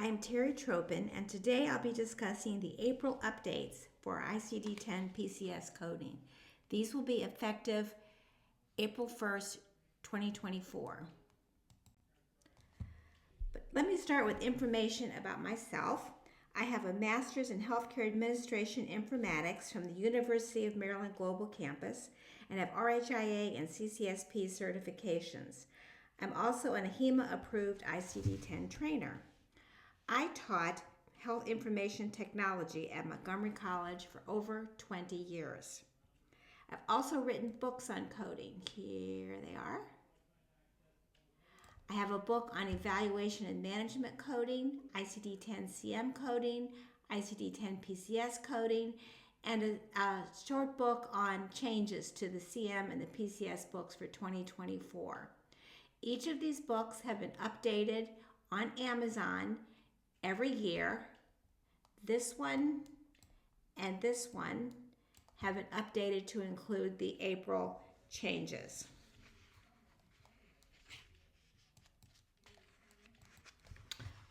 I'm Terry Tropin, and today I'll be discussing the April updates for ICD-10-PCS coding. These will be effective April 1st, 2024. But let me start with information about myself. I have a Master's in Healthcare Administration Informatics from the University of Maryland Global Campus and have RHIA and CCSP certifications. I'm also an HEMA-approved ICD-10 trainer. I taught health information technology at Montgomery College for over 20 years. I've also written books on coding. Here they are. I have a book on evaluation and management coding, ICD-10-CM coding, ICD-10-PCS coding, and a short book on changes to the CM and the PCS books for 2024. Each of these books have been updated on Amazon every year. This one and this one have been updated to include the April changes.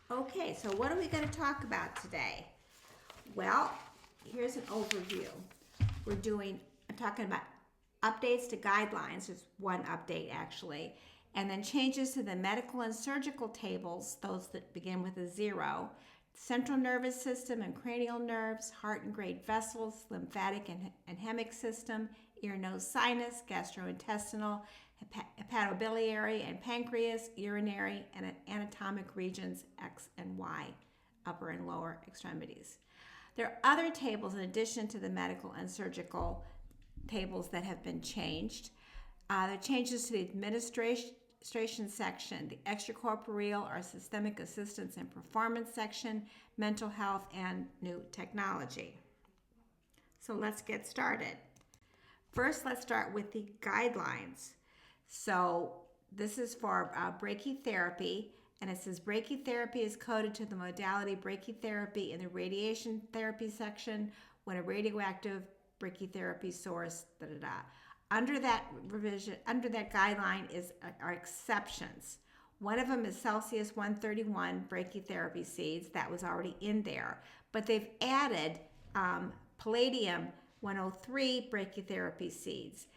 Okay, so what are we going to talk about today? Well, here's an overview. I'm talking about updates to guidelines. There's one update actually. And then changes to the medical and surgical tables, those that begin with a 0, central nervous system and cranial nerves, heart and great vessels, lymphatic and hemic system, ear, nose, sinus, gastrointestinal, hepatobiliary and pancreas, urinary, and anatomic regions X and Y, upper and lower extremities. There are other tables in addition to the medical and surgical tables that have been changed. There are changes to the administration section, the extracorporeal or systemic assistance and performance section, mental health, and new technology. So let's get started. First, let's start with the guidelines. So this is for brachytherapy, and it says brachytherapy is coded to the modality brachytherapy in the radiation therapy section when a radioactive brachytherapy source, Under that revision, under that guideline are exceptions. One of them is Celsius 131 brachytherapy seeds. That was already in there. But they've added palladium 103 brachytherapy seeds.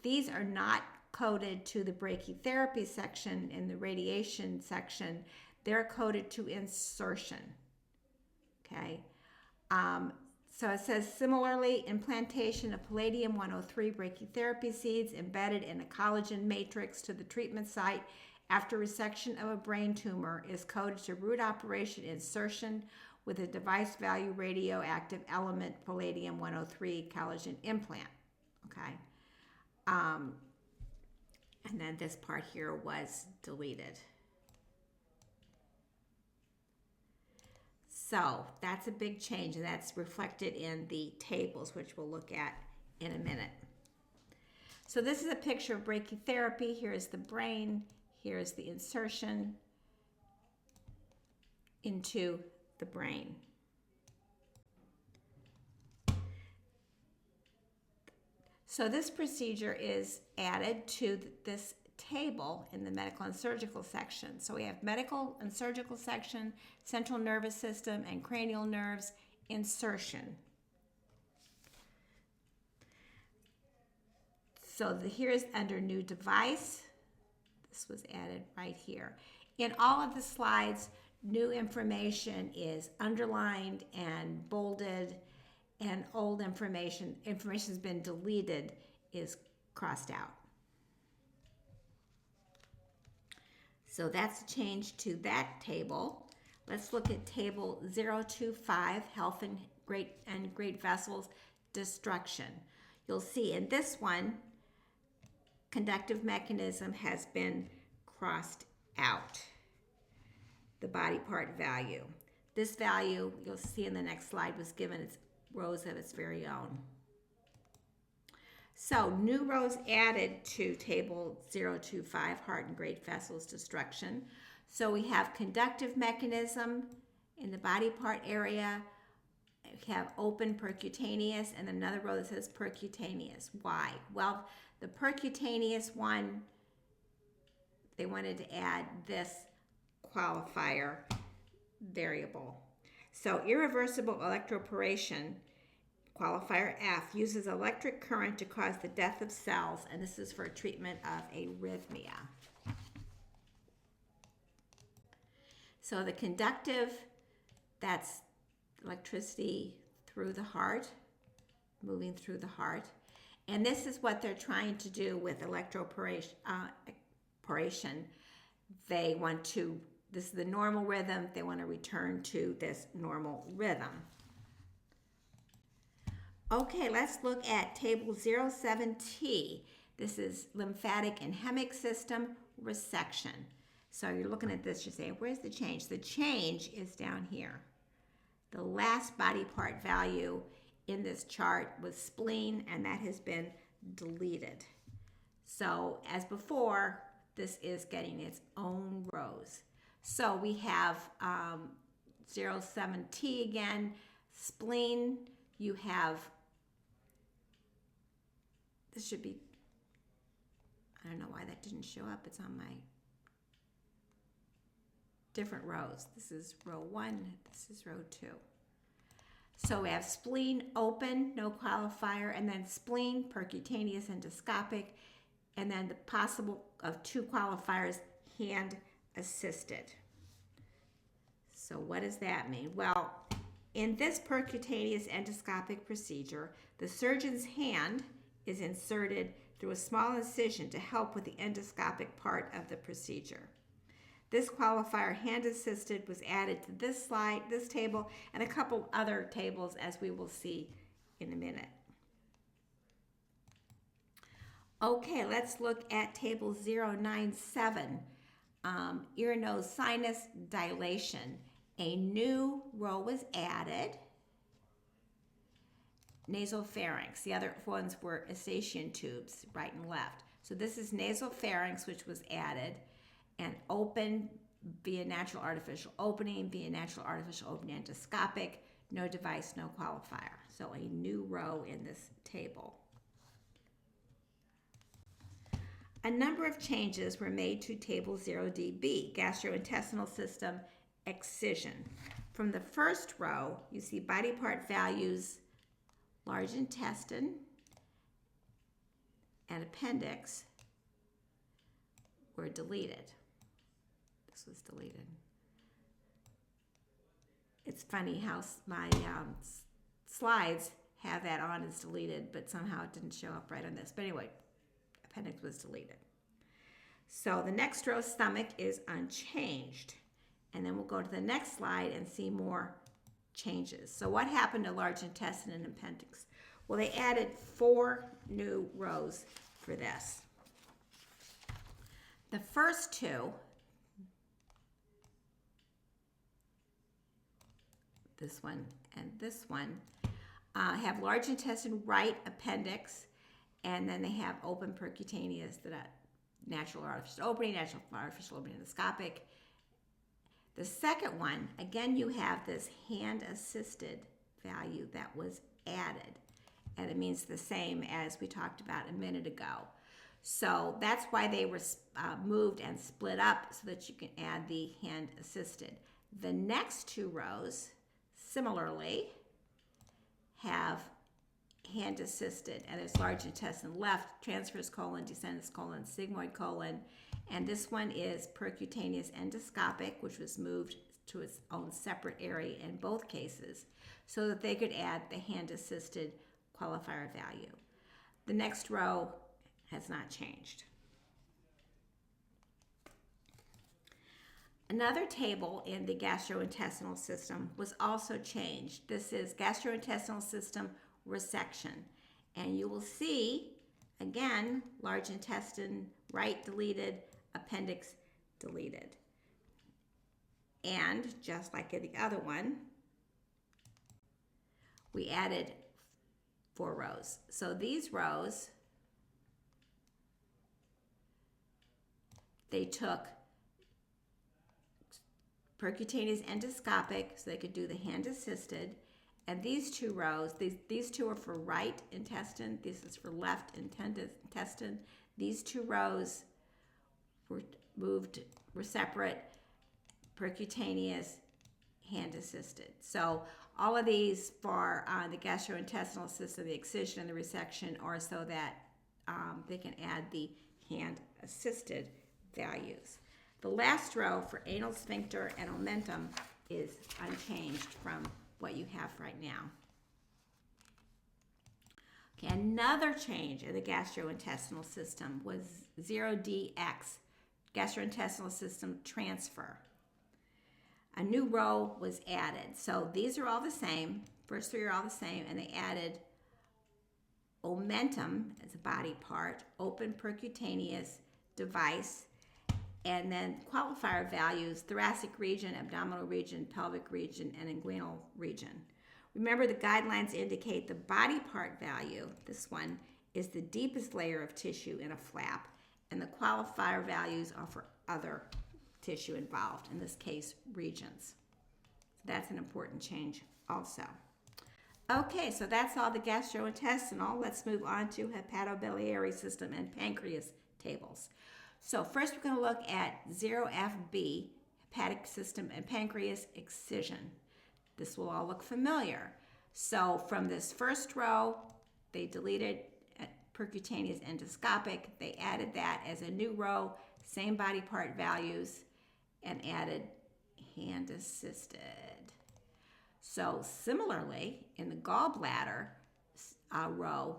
These are not coded to the brachytherapy section in the radiation section. They're coded to insertion. Okay. So it says, similarly, implantation of palladium 103 brachytherapy seeds embedded in a collagen matrix to the treatment site after resection of a brain tumor is coded to root operation insertion with a device value radioactive element palladium 103 collagen implant. Okay. And then this part here was deleted. So that's a big change, and that's reflected in the tables, which we'll look at in a minute. So this is a picture of brachytherapy. Here's the brain. Here's the insertion into the brain. So this procedure is added to this table in the medical and surgical section. So we have medical and surgical section, central nervous system, and cranial nerves, insertion. So here's under new device. This was added right here. In all of the slides, new information is underlined and bolded, and old information has been deleted, is crossed out. So that's a change to that table. Let's look at table 025, health and great vessels destruction. You'll see in this one, conductive mechanism has been crossed out, the body part value. This value, you'll see in the next slide, was given its rows of its very own. So new rows added to table 025, heart and great vessels destruction. So we have conductive mechanism in the body part area. We have open percutaneous, and another row that says percutaneous. Why? Well, the percutaneous one, they wanted to add this qualifier variable. So irreversible electroporation, qualifier F, uses electric current to cause the death of cells, and this is for treatment of arrhythmia. So the conductive, that's electricity through the heart, moving through the heart. And this is what they're trying to do with electroporation. They want to, this is the normal rhythm, they want to return to this normal rhythm. Okay, let's look at table 07T. This is lymphatic and hemic system resection. So you're looking at this, you're saying, where's the change? The change is down here. The last body part value in this chart was spleen, and that has been deleted. So as before, this is getting its own rows. So we have 07T again, spleen, you have, this should be, I don't know why that didn't show up, it's on my different rows. This is row 1, this is row 2. So we have spleen open, no qualifier, and then spleen, percutaneous, endoscopic, and then the possible of 2 qualifiers, hand assisted. So what does that mean? Well, in this percutaneous endoscopic procedure, the surgeon's hand is inserted through a small incision to help with the endoscopic part of the procedure. This qualifier, hand assisted, was added to this slide, this table, and a couple other tables, as we will see in a minute. Okay, let's look at table 097, ear, nose, sinus dilation. A new row was added. Nasopharynx. The other ones were Eustachian tubes, right and left. So this is nasopharynx, which was added, and open via natural artificial opening, via natural artificial opening endoscopic, no device, no qualifier. So a new row in this table. A number of changes were made to table 0DB, gastrointestinal system excision. From the first row, you see body part values, large intestine and appendix were deleted. This was deleted. It's funny how my slides have that on as deleted, but somehow it didn't show up right on this. But anyway, appendix was deleted. So the next row, stomach, is unchanged. And then we'll go to the next slide and see more changes. So what happened to large intestine and appendix? Well, they added 4 new rows for this. The first 2, this one and this one, have large intestine right appendix, and then they have open percutaneous, natural or artificial opening, natural or artificial opening endoscopic. The second one, again, you have this hand-assisted value that was added, and it means the same as we talked about a minute ago. So that's why they were moved and split up so that you can add the hand-assisted. The next 2 rows, similarly, have hand-assisted, and it's large intestine left, transverse colon, descendens colon, sigmoid colon, and this one is percutaneous endoscopic, which was moved to its own separate area in both cases so that they could add the hand-assisted qualifier value. The next row has not changed. Another table in the gastrointestinal system was also changed. This is gastrointestinal system resection. And you will see, again, large intestine right deleted, appendix deleted. And just like in the other one, we added 4 rows. So these rows, they took percutaneous endoscopic, so they could do the hand assisted, and these 2 rows, these 2 are for right intestine, this is for left intestine. These 2 rows were separate, percutaneous hand assisted. So all of these for the gastrointestinal system, the excision and the resection, are so that they can add the hand assisted values. The last row for anal sphincter and omentum is unchanged from what you have right now. Okay, another change in the gastrointestinal system was 0DX, gastrointestinal system transfer. A new row was added. So these are all the same. First three are all the same, and they added omentum as a body part, open percutaneous device, and then qualifier values, thoracic region, abdominal region, pelvic region, and inguinal region. Remember, the guidelines indicate the body part value, this one, is the deepest layer of tissue in a flap, and the qualifier values are for other tissue involved, in this case, regions. That's an important change also. Okay, so that's all the gastrointestinal. Let's move on to hepatobiliary system and pancreas tables. So first we're going to look at 0FB, hepatic system and pancreas excision. This will all look familiar. So from this first row, they deleted percutaneous endoscopic. They added that as a new row, same body part values, and added hand assisted. So similarly, in the gallbladder row,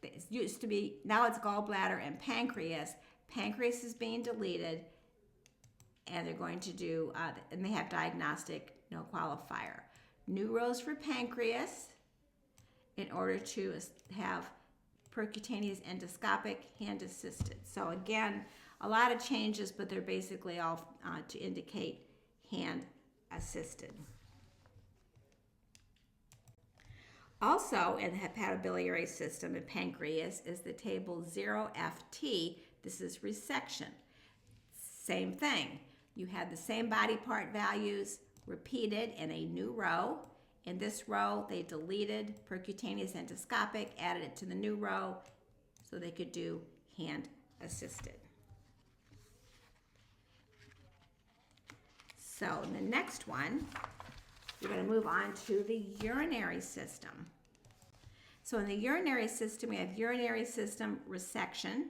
it used to be, now it's gallbladder and pancreas. Pancreas is being deleted, and they're going to do, and they have diagnostic, no qualifier. New rows for pancreas in order to have percutaneous endoscopic, hand assisted. So again, a lot of changes, but they're basically all to indicate hand assisted. Also in the hepatobiliary system and pancreas is the table 0FT. This is resection. Same thing. You have the same body part values repeated in a new row. In this row, they deleted percutaneous endoscopic, added it to the new row so they could do hand assisted. So in the next one, we're going to move on to the urinary system. So in the urinary system, we have urinary system resection.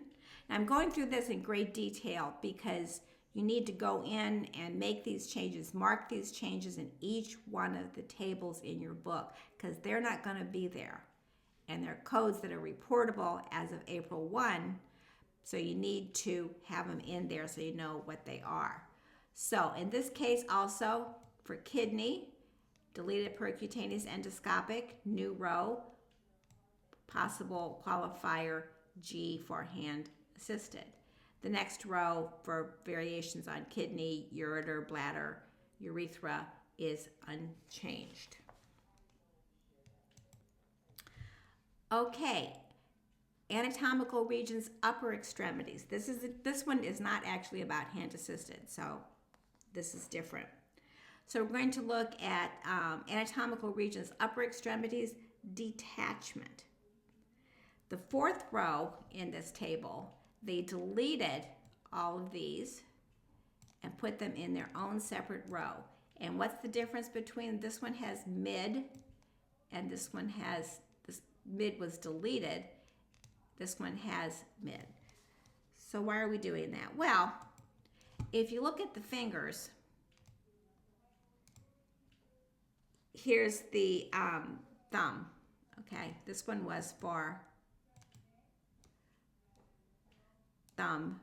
Now I'm going through this in great detail because you need to go in and make these changes, mark these changes in each one of the tables in your book because they're not going to be there. And they're codes that are reportable as of April 1, so you need to have them in there so you know what they are. So in this case also, for kidney, deleted percutaneous endoscopic, new row, possible qualifier G for hand assisted. The next row for variations on kidney, ureter, bladder, urethra is unchanged. Okay, anatomical regions, upper extremities. This one is not actually about hand assisted, so this is different. So we're going to look at anatomical regions, upper extremities, detachment. The fourth row in this table, they deleted all of these and put them in their own separate row. And what's the difference between this one has mid and this one has, this mid was deleted, this one has mid. So why are we doing that? Well, if you look at the fingers, here's the thumb, okay? This one was for thumb,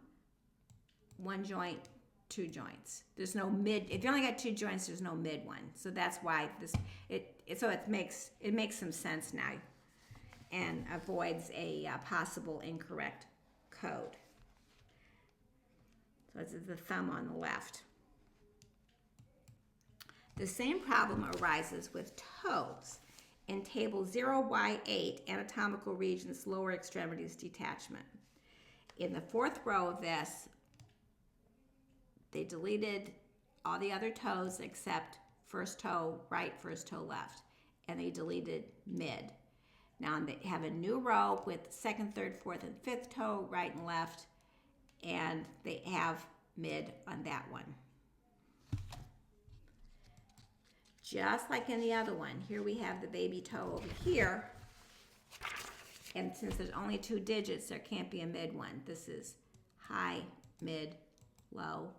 one joint, two joints. There's no mid. If you only got two joints, there's no mid one. So that's why it makes some sense now and avoids a possible incorrect code. So this is the thumb on the left. The same problem arises with toes. In table 0Y8, anatomical regions, lower extremities detachment. In the fourth row of this, they deleted all the other toes except first toe right, first toe left, and they deleted mid. Now they have a new row with second, third, fourth, and fifth toe, right and left, and they have mid on that one. just like in the other one. Here we have the baby toe over here. And since there's only 2 digits, there can't be a mid one. This is high, mid, low.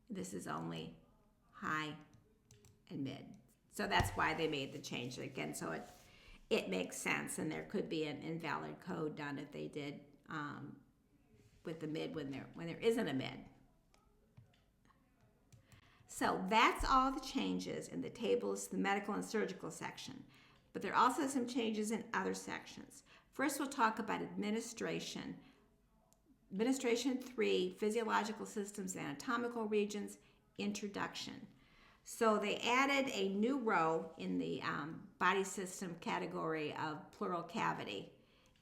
This is only high and mid. So that's why they made the change again. So it makes sense, and there could be an invalid code done if they did with the mid when there isn't a mid. So that's all the changes in the tables, the medical and surgical section. But there are also some changes in other sections. First, we'll talk about administration. Administration 3, physiological systems, anatomical regions, introduction. So they added a new row in the body system category of pleural cavity.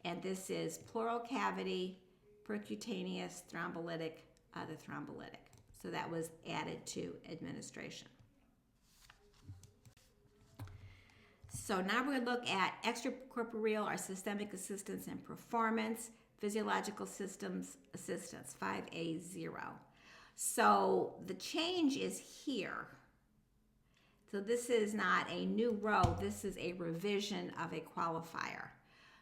And this is pleural cavity, percutaneous, thrombolytic, other thrombolytic. So that was added to administration. So now we're going to look at extracorporeal or systemic assistance and performance, physiological systems assistance, 5A0. So the change is here. So this is not a new row, this is a revision of a qualifier.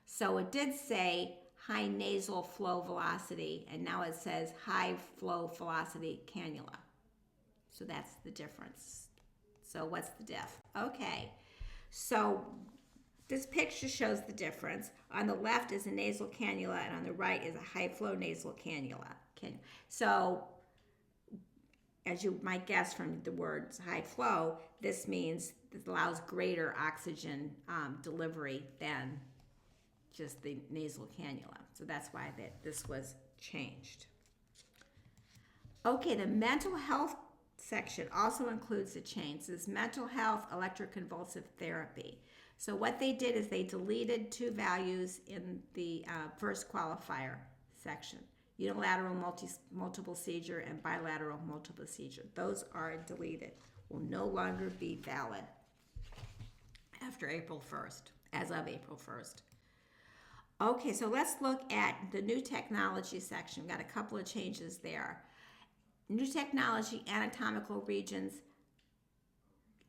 So it did say high nasal flow velocity, and now it says high flow velocity cannula. So that's the difference. So what's the diff? Okay, so this picture shows the difference. On the left is a nasal cannula, and on the right is a high flow nasal cannula. So as you might guess from the words high flow, this means it allows greater oxygen delivery than just the nasal cannula. So that's why this was changed. Okay, the mental health section also includes the change. This is mental health electroconvulsive therapy. So what they did is they deleted 2 values in the first qualifier section. Unilateral multiple seizure and bilateral multiple seizure. Those are deleted. Will no longer be valid after April 1st, as of April 1st. Okay, so let's look at the new technology section. We've got a couple of changes there. New technology, anatomical regions,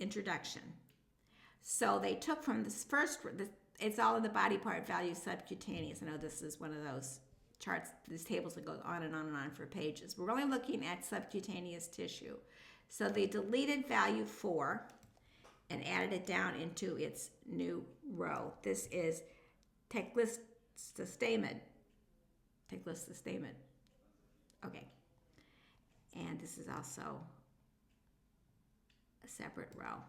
introduction. So they took from this first, it's all in the body part value subcutaneous. I know this is one of those charts, these tables that go on and on and on for pages. We're only looking at subcutaneous tissue. So they deleted value 4 and added it down into its new row. This is teclistamide. Okay. And this is also a separate row.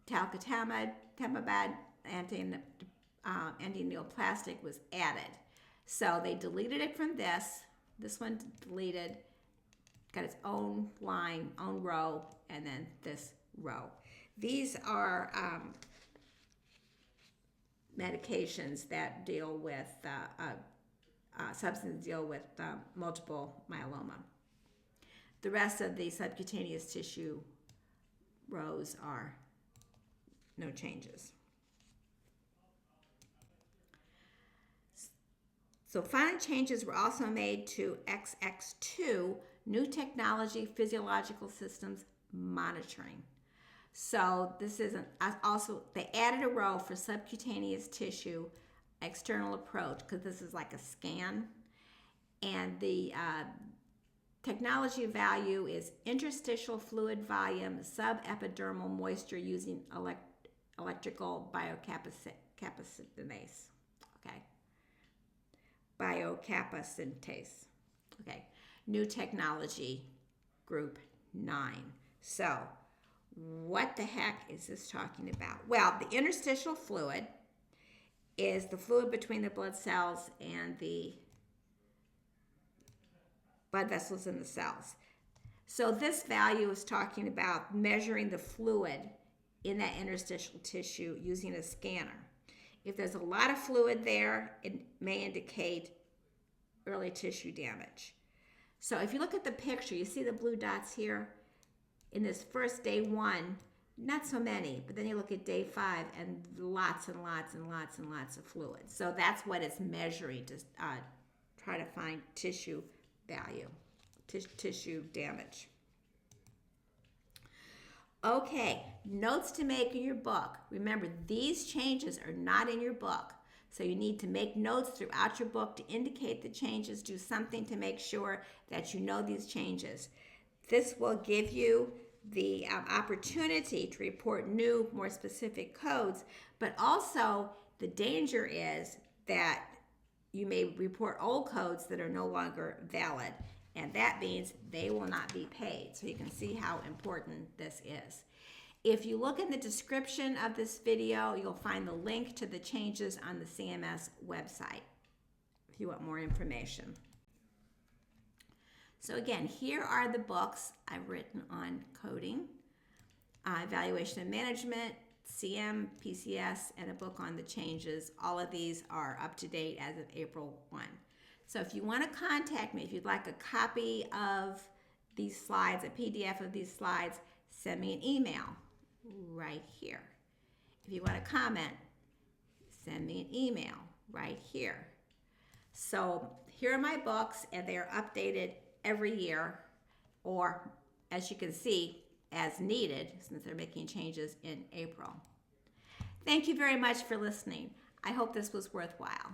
Talcatamide, temabad, antineoplastic was added. So they deleted it from this. This one deleted, got its own line, own row, and then this row. These are medications that deal with, substances deal with multiple myeloma. The rest of the subcutaneous tissue rows are no changes. So final changes were also made to XX2, new technology, physiological systems monitoring. So this is also, they added a row for subcutaneous tissue external approach, because this is like a scan. And the technology value is interstitial fluid volume, subepidermal moisture using electrical biocapacitance. Okay. Biocapacitance. Okay. New technology, group 9. So, what the heck is this talking about? Well, the interstitial fluid is the fluid between the blood cells and the blood vessels in the cells. So this value is talking about measuring the fluid in that interstitial tissue using a scanner. If there's a lot of fluid there, it may indicate early tissue damage. So if you look at the picture, you see the blue dots here? In this first day 1, not so many, but then you look at day 5 and lots and lots and lots and lots of fluid. So that's what it's measuring to try to find tissue value, tissue damage. Okay, notes to make in your book. Remember, these changes are not in your book. So you need to make notes throughout your book to indicate the changes. Do something to make sure that you know these changes. This will give you the opportunity to report new, more specific codes, but also the danger is that you may report old codes that are no longer valid, and that means they will not be paid. So you can see how important this is. If you look in the description of this video, you'll find the link to the changes on the CMS website if you want more information. So again, here are the books I've written on coding, evaluation and management, CM, PCS, and a book on the changes. All of these are up to date as of April 1. So if you want to contact me, if you'd like a copy of these slides, a PDF of these slides, send me an email right here. If you want to comment, send me an email right here. So here are my books, and they are updated every year, or as you can see, as needed, since they're making changes in April. Thank you very much for listening. I hope this was worthwhile.